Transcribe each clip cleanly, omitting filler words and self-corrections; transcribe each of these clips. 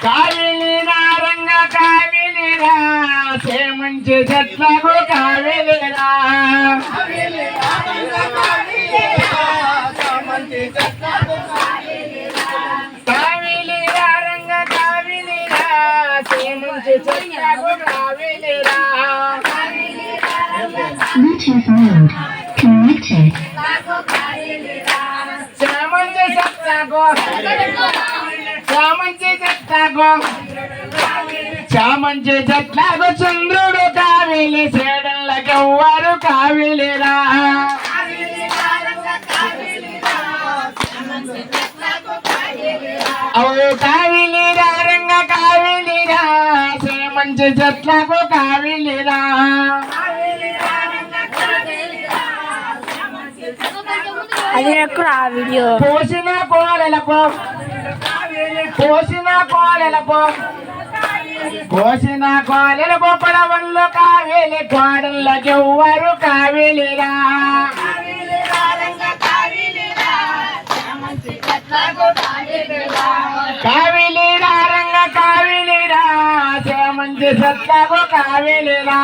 కావిలిరా రంగ కావిలిరా సేమంచి చెట్లకు కావిలిరా కావిలిరా రంగ కావిలిరా సేమంచి చెట్లకు కావిలిరా Bluetooth mode connected. సేమంచి చెట్లకు చామంచి చెట్లకు చామంచి చెట్లకు చంద్రుడు కావిలి సేడళ్ళకెవ్వరు కావిలిరా అవు కావిలిరా రంగ కావిలిరా సేమంచి చెట్లకు కావిలిరా అది ఎక్కడ ఆ వీడియో పోసిన కోలెలకు పోసిన కోలెలకు పోసిన కోలెలకు పడవళ్ళు కావేలి కోడళ్ళకెవ్వరు కావిలిరా కావిలిరా రంగ కావిలిరా సేమంచి చెట్లకు కావిలిరా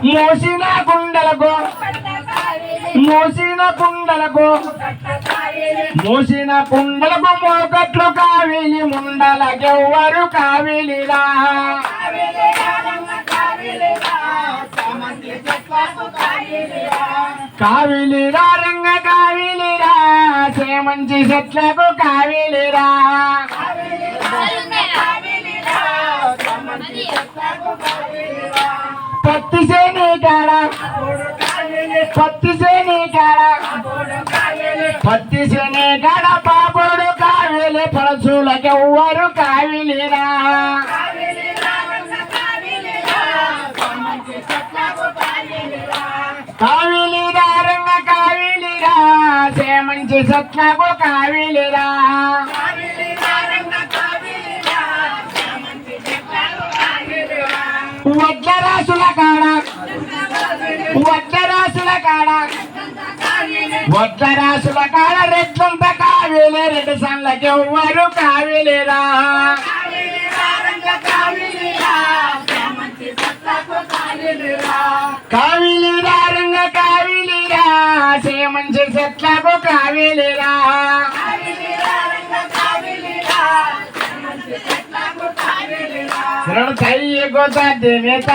మోసిన కుండలకు మోసిన కుండలకు మోసిన కుండలకు మోకట్లు కావిలి ముండలకెవ్వరు కావిలిరా కావిలిరా రంగ కావిలిరా సేమంచి చెట్లకు కావిలిరా పత్తి సేని కాడ పత్తి సేని కాడ పత్తి సేని కాడ పాపడు కావిలి పరచులకెవ్వరు కావిలిరా కావిలిరా రంగ కావిలిరా సేమంచి చెట్లకు కావిలిరా వడ్ల రాసుల కాడ వడ్ల రాసుల కాడ వడ్ల రాసుల కాడ రెడ్లంత కావిలి రెడ్డి సన్లకెవ్వరు కావిలిరా కావిలిరా రంగ కావిలిరా సేమంచి చెట్లకు కావిలిరా శరణు తయ్య గోత దేవేత